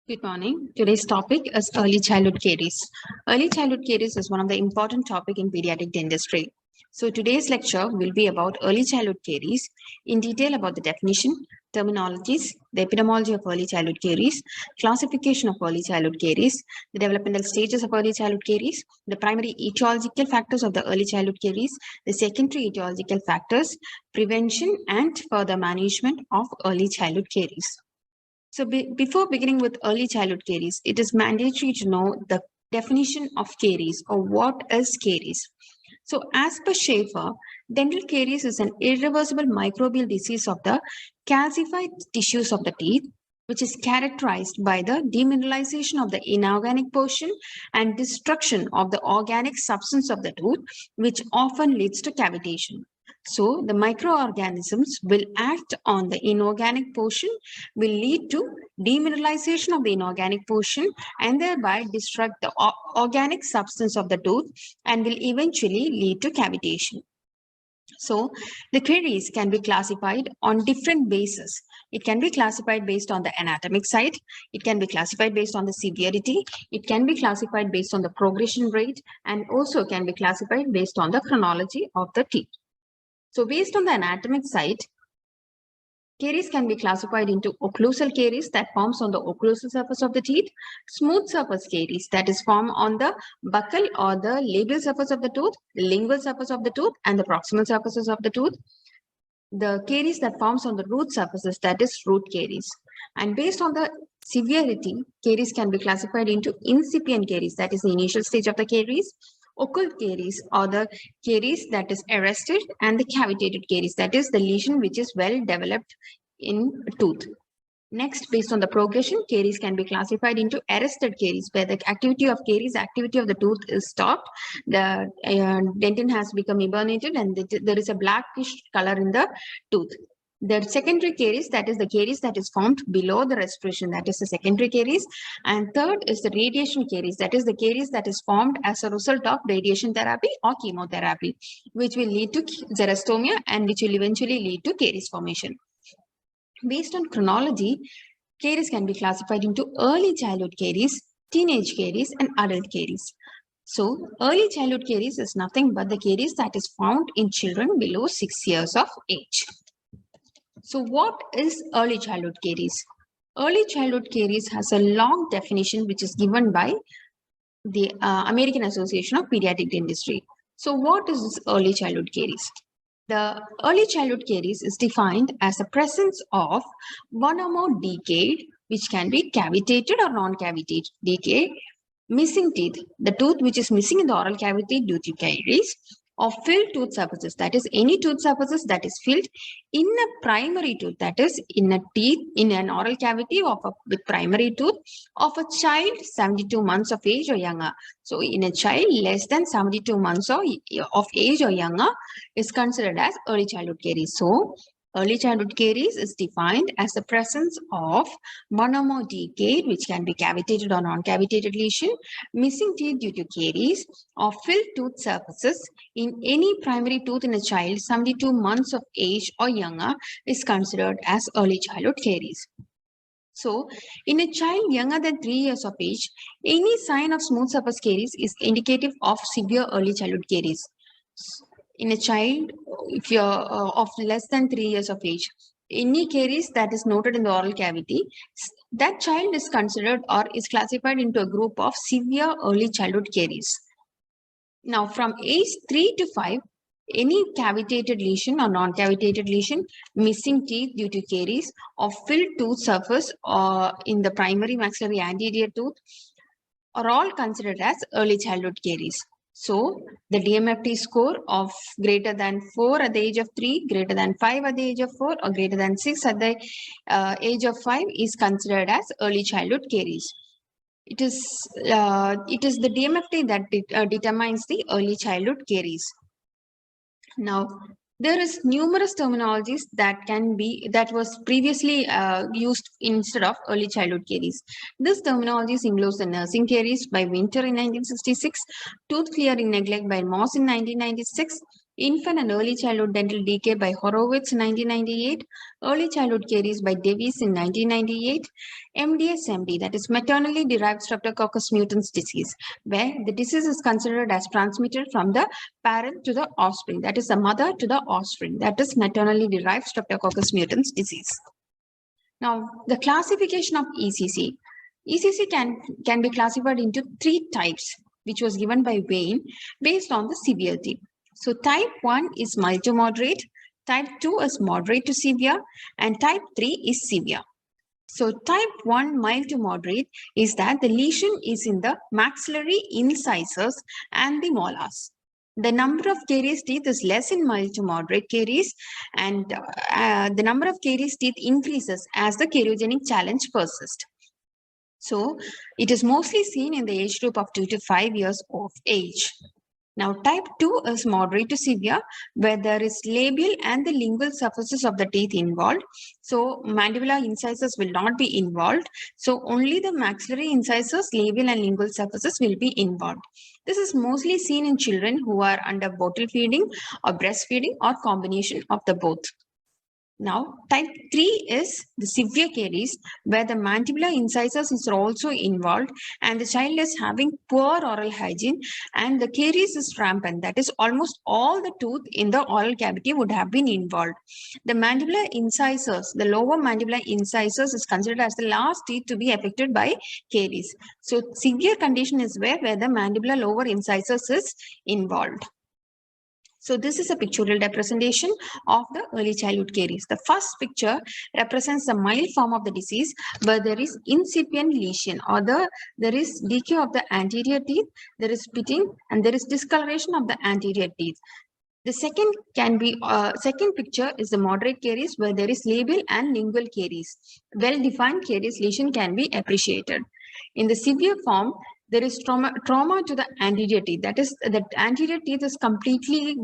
Good morning. Today's topic is early childhood caries. Early childhood caries is one of the important topic in pediatric dentistry. So today's lecture will be about early childhood caries, in detail about the definition, terminologies, the epidemiology of early childhood caries, classification of early childhood caries, the developmental stages of early childhood caries, the primary etiological factors of the early childhood caries, the secondary etiological factors, prevention and further management of early childhood caries. So before beginning with early childhood caries, it is mandatory to know the definition of caries or what is caries. So as per Schaefer, dental caries is an irreversible microbial disease of the calcified tissues of the teeth, which is characterized by the demineralization of the inorganic portion and destruction of the organic substance of the tooth, which often leads to cavitation. So the microorganisms will act on the inorganic portion, will lead to demineralization of the inorganic portion and thereby destruct the organic substance of the tooth and will eventually lead to cavitation. So the caries can be classified on different bases. It can be classified based on the anatomic side. It can be classified based on the severity. It can be classified based on the progression rate and also can be classified based on the chronology of the teeth. So based on the anatomic side, caries can be classified into occlusal caries that forms on the occlusal surface of the teeth, smooth surface caries that is formed on the buccal or the labial surface of the tooth, lingual surface of the tooth, and the proximal surfaces of the tooth. The caries that forms on the root surfaces, that is root caries. And based on the severity, caries can be classified into incipient caries, that is the initial stage of the caries, occult caries or the caries that is arrested, and the cavitated caries, that is the lesion which is well developed in tooth. Next, based on the progression, caries can be classified into arrested caries, where the activity of the tooth is stopped. The dentin has become hibernated and there is a blackish color in the tooth. The secondary caries, that is the caries that is formed below the respiration, that is the secondary caries. And third is the radiation caries, that is the caries that is formed as a result of radiation therapy or chemotherapy, which will lead to xerostomia and which will eventually lead to caries formation. Based on chronology, caries can be classified into early childhood caries, teenage caries, and adult caries. So, early childhood caries is nothing but the caries that is found in children below 6 years of age. So, what is early childhood caries? Early childhood caries has a long definition which is given by the American Association of Pediatric Dentistry. So, what is this early childhood caries? The early childhood caries is defined as the presence of one or more decayed, which can be cavitated or non-cavitated decay, missing teeth, the tooth which is missing in the oral cavity due to caries, or filled tooth surfaces, that is any tooth surfaces that is filled in a primary tooth, that is in a teeth in an oral cavity with primary tooth of a child 72 months of age or younger. So in a child less than 72 months of age or younger is considered as early childhood caries. So early childhood caries is defined as the presence of one or more decayed, which can be cavitated or non-cavitated lesion, missing teeth due to caries, or filled tooth surfaces in any primary tooth in a child 72 months of age or younger is considered as early childhood caries. So, in a child younger than 3 years of age, any sign of smooth surface caries is indicative of severe early childhood caries. In a child, if you're of less than 3 years of age, any caries that is noted in the oral cavity, that child is considered or is classified into a group of severe early childhood caries. Now, from age 3 to 5, any cavitated lesion or non-cavitated lesion, missing teeth due to caries, or filled tooth surface or in the primary maxillary anterior tooth are all considered as early childhood caries. So, the DMFT score of greater than 4 at the age of 3, greater than 5 at the age of 4, or greater than 6 at the age of 5 is considered as early childhood caries. It is the DMFT that determines the early childhood caries. Now, there is numerous terminologies that was previously used instead of early childhood caries. This terminologies includes the nursing caries by Winter in 1966, tooth clearing neglect by Moss in 1996, Infant and Early Childhood Dental Decay by Horowitz in 1998, Early Childhood Caries by Davies in 1998, MDS-MD, that is maternally derived Streptococcus mutans disease, where the disease is considered as transmitted from the parent to the offspring, that is the mother to the offspring, that is maternally derived Streptococcus mutans disease. Now, the classification of ECC. ECC can be classified into 3 types, which was given by Wayne based on the severity. So type 1 is mild to moderate, type 2 is moderate to severe, and type 3 is severe. So type 1 mild to moderate is that the lesion is in the maxillary incisors and the molars. The number of caries teeth is less in mild to moderate caries, and the number of caries teeth increases as the cariogenic challenge persists. So it is mostly seen in the age group of 2 to 5 years of age. Now, type 2 is moderate to severe, where there is labial and the lingual surfaces of the teeth involved. So, mandibular incisors will not be involved. So, only the maxillary incisors, labial and lingual surfaces will be involved. This is mostly seen in children who are under bottle feeding or breastfeeding or combination of the both. Now, type 3 is the severe caries, where the mandibular incisors is also involved and the child is having poor oral hygiene and the caries is rampant. That is, almost all the tooth in the oral cavity would have been involved. The mandibular incisors, the lower mandibular incisors is considered as the last teeth to be affected by caries. So, severe condition is where the mandibular lower incisors is involved. So this is a pictorial representation of the early childhood caries. The first picture represents the mild form of the disease where there is incipient lesion or there is decay of the anterior teeth, there is pitting and there is discoloration of the anterior teeth. The second picture is the moderate caries where there is labial and lingual caries. Well-defined caries lesion can be appreciated. In the severe form, there is trauma to the anterior teeth. That is, the anterior teeth is completely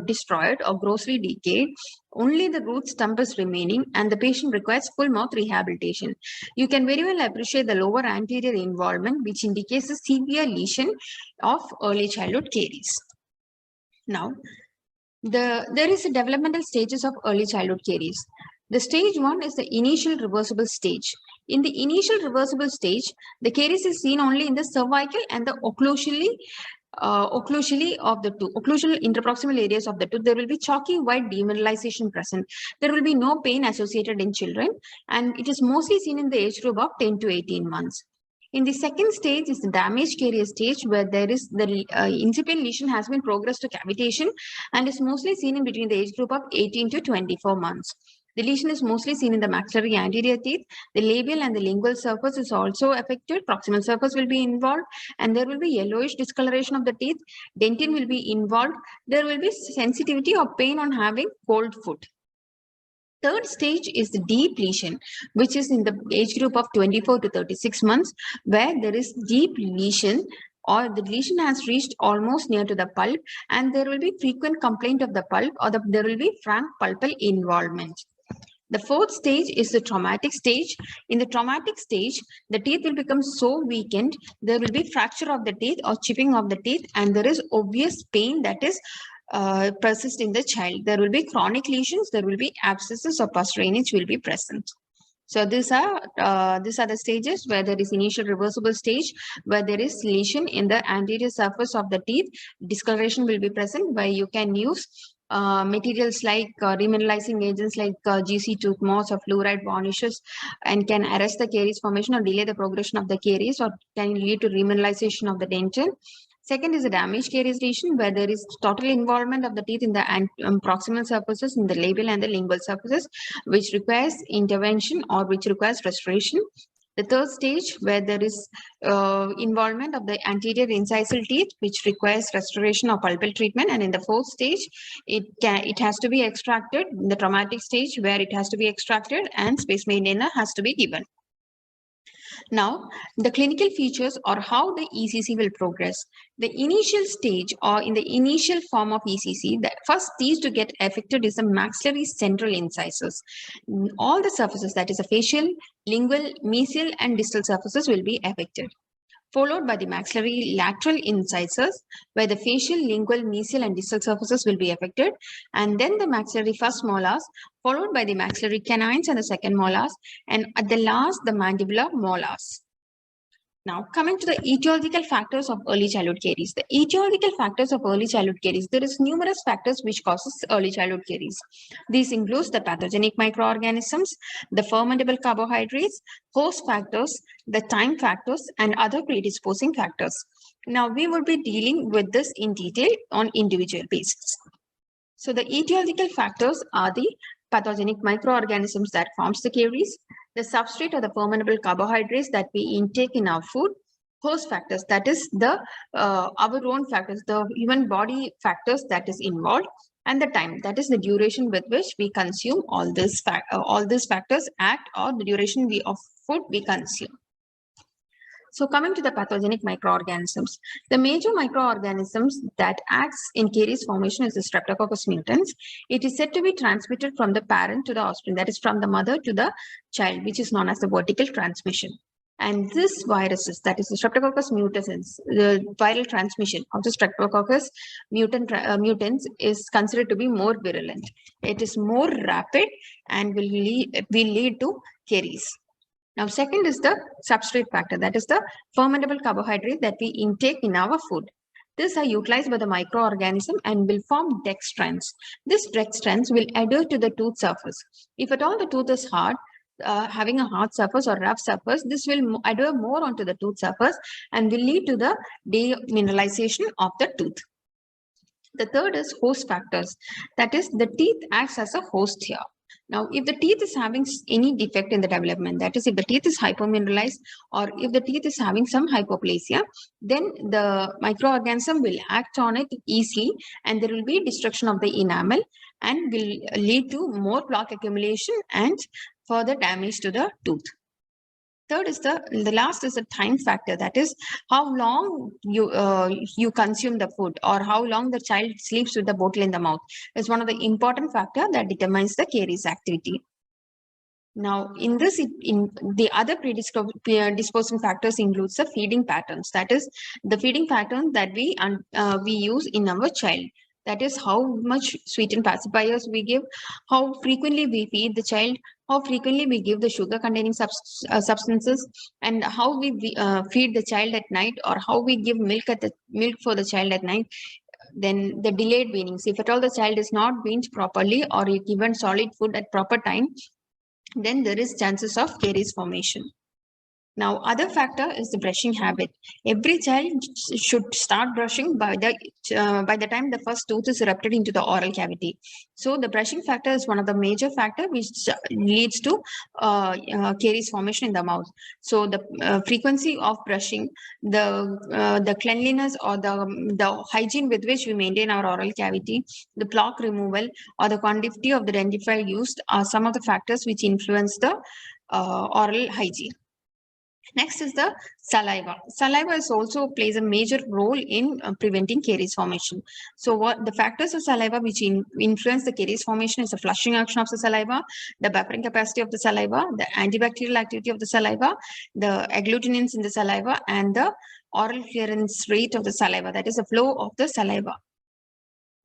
destroyed or grossly decayed. Only the root stump is remaining and the patient requires full mouth rehabilitation. You can very well appreciate the lower anterior involvement, which indicates a severe lesion of early childhood caries. Now, there is a developmental stages of early childhood caries. The stage 1 is the initial reversible stage. In the initial reversible stage, the caries is seen only in the cervical and the occlusally of the tooth, occlusal interproximal areas of the tooth. There will be chalky white demineralization present. There will be no pain associated in children, and it is mostly seen in the age group of 10 to 18 months. In the second stage is the damaged caries stage, where there is the incipient lesion has been progressed to cavitation and is mostly seen in between the age group of 18 to 24 months. The lesion is mostly seen in the maxillary anterior teeth. The labial and the lingual surface is also affected. Proximal surface will be involved and there will be yellowish discoloration of the teeth. Dentin will be involved. There will be sensitivity or pain on having cold foot. Third stage is the deep lesion, which is in the age group of 24 to 36 months, where there is deep lesion or the lesion has reached almost near to the pulp and there will be frequent complaint of the pulp or there will be frank pulpal involvement. The fourth stage is the traumatic stage. In the traumatic stage, the teeth will become so weakened, there will be fracture of the teeth or chipping of the teeth and there is obvious pain that is persist in the child. There will be chronic lesions, there will be abscesses or pus drainage will be present. So these are the stages where there is initial reversible stage, where there is lesion in the anterior surface of the teeth. Discoloration will be present, where you can use materials like remineralizing agents like GC tooth moss or fluoride varnishes and can arrest the caries formation or delay the progression of the caries or can lead to remineralization of the dentin. Second is a damaged caries lesion, where there is total involvement of the teeth in the proximal surfaces, in the labial and the lingual surfaces, which requires intervention or which requires restoration. The third stage, where there is involvement of the anterior incisal teeth, which requires restoration or pulpal treatment. And in the fourth stage, it has to be extracted. In the traumatic stage, where it has to be extracted and space maintainer has to be given. Now, the clinical features or how the ECC will progress. The initial stage or in the initial form of ECC, the first teeth to get affected is the maxillary central incisors. All the surfaces, that is the facial, lingual, mesial and distal surfaces will be affected. followed by the maxillary lateral incisors, where the facial, lingual, mesial, and distal surfaces will be affected, and then the maxillary first molars, followed by the maxillary canines and the second molars, and at the last, the mandibular molars. Now, coming to the etiological factors of early childhood caries. The etiological factors of early childhood caries, there is numerous factors which causes early childhood caries. These includes the pathogenic microorganisms, the fermentable carbohydrates, host factors, the time factors, and other predisposing factors. Now, we will be dealing with this in detail on individual basis. So, the etiological factors are the pathogenic microorganisms that forms the caries, the substrate or the fermentable carbohydrates that we intake in our food, host factors, that is the our own factors, the human body factors that is involved, and the time, that is the duration with which we consume all these factors act, or the duration of food we consume. So coming to the pathogenic microorganisms, the major microorganisms that acts in caries formation is the Streptococcus mutans. It is said to be transmitted from the parent to the offspring, that is from the mother to the child, which is known as the vertical transmission. And this viruses, that is the Streptococcus mutans, the viral transmission of the Streptococcus mutans is considered to be more virulent. It is more rapid and will lead to caries. Now, second is the substrate factor, that is the fermentable carbohydrate that we intake in our food. These are utilized by the microorganism and will form dextrans. This dextrans will adhere to the tooth surface. If at all the tooth is hard, having a hard surface or rough surface, this will adhere more onto the tooth surface and will lead to the demineralization of the tooth. The third is host factors, that is the teeth acts as a host here. Now, if the teeth is having any defect in the development, that is if the teeth is hypomineralized or if the teeth is having some hypoplasia, then the microorganism will act on it easily and there will be destruction of the enamel and will lead to more plaque accumulation and further damage to the tooth. Third is the last is the time factor, that is how long you consume the food or how long the child sleeps with the bottle in the mouth is one of the important factor that determines the caries activity. Now, in the other predisposing factors includes the feeding patterns, that is the feeding pattern that we use in our child. That is how much sweetened pacifiers we give, how frequently we feed the child, how frequently we give the sugar containing substances, and how we feed the child at night, or how we give milk for the child at night. Then the delayed weanings, if at all the child is not weaned properly or given solid food at proper time, then there is chances of caries formation. Now, other factor is the brushing habit. Every child should start brushing by the time the first tooth is erupted into the oral cavity. So, the brushing factor is one of the major factor which leads to caries formation in the mouth. So, the frequency of brushing, the cleanliness or the hygiene with which we maintain our oral cavity, the plaque removal, or the quantity of the dentifrice used are some of the factors which influence the oral hygiene. Next is the saliva. Saliva is also plays a major role in preventing caries formation. So what the factors of saliva which influence the caries formation is the flushing action of the saliva, the buffering capacity of the saliva, the antibacterial activity of the saliva, the agglutinins in the saliva, and the oral clearance rate of the saliva, that is the flow of the saliva.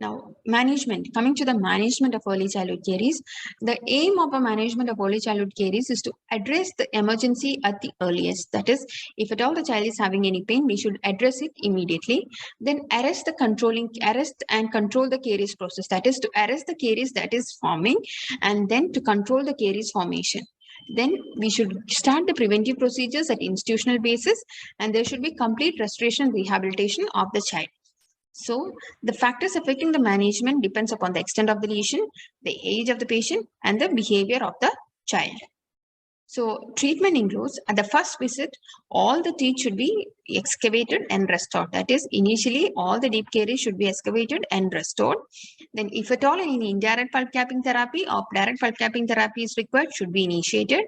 Now, management. Coming to the management of early childhood caries, the aim of a management of early childhood caries is to address the emergency at the earliest. That is, if at all the child is having any pain, we should address it immediately. Then arrest and control the caries process. That is, to arrest the caries that is forming and then to control the caries formation. Then we should start the preventive procedures at institutional basis, and there should be complete restoration and rehabilitation of the child. So, the factors affecting the management depends upon the extent of the lesion, the age of the patient, and the behavior of the child. So, treatment includes, at the first visit, all the teeth should be excavated and restored. That is, initially, all the deep caries should be excavated and restored. Then, if at all any indirect pulp capping therapy or direct pulp capping therapy is required, should be initiated.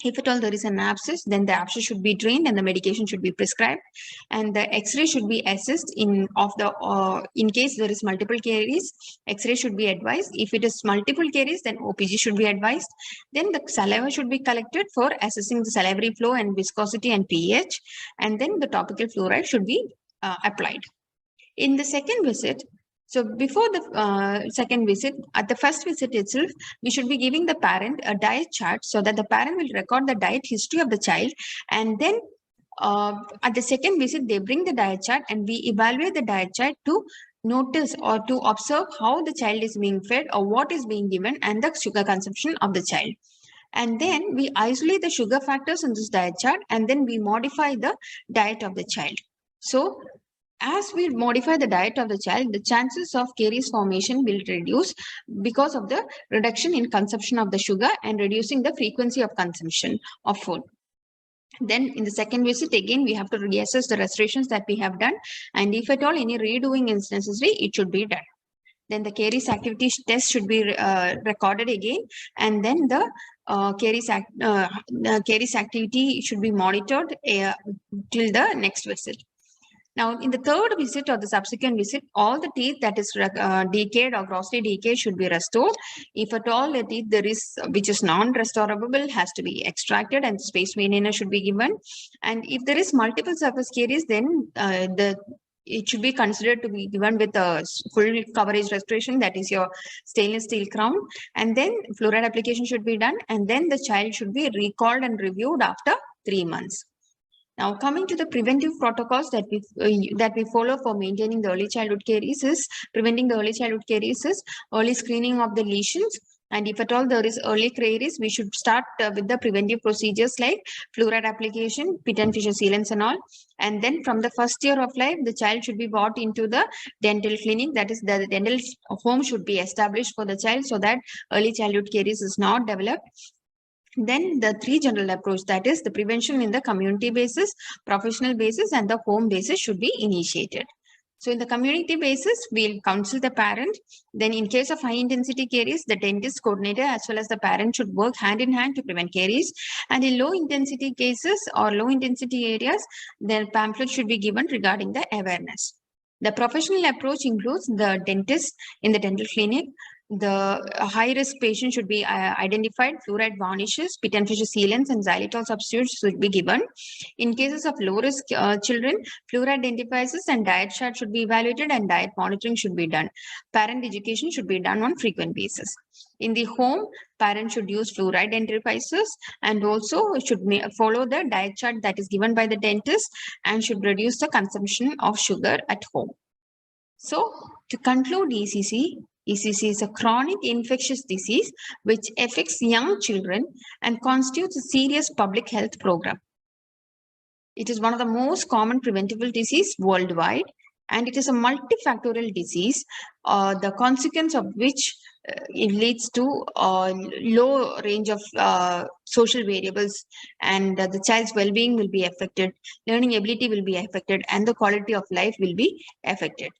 If at all there is an abscess, then the abscess should be drained and the medication should be prescribed. And the X-ray should be assessed in case there is multiple caries, X-ray should be advised. If it is multiple caries, then OPG should be advised. Then the saliva should be collected for assessing the salivary flow and viscosity and pH. And then the topical fluoride should be applied. In the second visit, so before the second visit, at the first visit itself, we should be giving the parent a diet chart so that the parent will record the diet history of the child. And then at the second visit, they bring the diet chart and we evaluate the diet chart to notice or to observe how the child is being fed or what is being given and the sugar consumption of the child. And then we isolate the sugar factors in this diet chart and then we modify the diet of the child. So as we modify the diet of the child, the chances of caries formation will reduce because of the reduction in consumption of the sugar and reducing the frequency of consumption of food. Then in the second visit, again, we have to reassess the restorations that we have done. And if at all any redoing is necessary, it should be done. Then the caries activity test should be recorded again. And then the caries activity should be monitored till the next visit. Now, in the third visit or the subsequent visit, all the teeth that is decayed or grossly decayed should be restored. If at all the teeth there is which is non-restorable has to be extracted and space maintainer should be given. And if there is multiple surface caries, then it should be considered to be given with a full coverage restoration, that is your stainless steel crown. And then fluoride application should be done. And then the child should be recalled and reviewed after 3 months. Now, coming to the preventive protocols that we follow for maintaining the early childhood caries is preventing the early childhood caries is early screening of the lesions. And if at all there is early caries, we should start with the preventive procedures like fluoride application, pit and fissure sealants and all. And then from the first year of life, the child should be brought into the dental clinic. That is, the dental home should be established for the child so that early childhood caries is not developed. Then the 3 general approach, that is the prevention in the community basis, professional basis, and the home basis should be initiated. So in the community basis, we'll counsel the parent. Then in case of high intensity caries, the dentist coordinator as well as the parent should work hand in hand to prevent caries. And in low intensity cases or low intensity areas, the pamphlet should be given regarding the awareness. The professional approach includes the dentist in the dental clinic. The high-risk patient should be identified. Fluoride varnishes, pit and fissure sealants, and xylitol substitutes should be given. In cases of low-risk children, fluoride devices and diet chart should be evaluated and diet monitoring should be done. Parent education should be done on frequent basis. In the home, parents should use fluoride devices and also should follow the diet chart that is given by the dentist and should reduce the consumption of sugar at home. So, to conclude ECC is a chronic infectious disease which affects young children and constitutes a serious public health program. It is one of the most common preventable disease worldwide, and it is a multifactorial disease, the consequence of which it leads to a low range of social variables, and the child's well-being will be affected, learning ability will be affected, and the quality of life will be affected.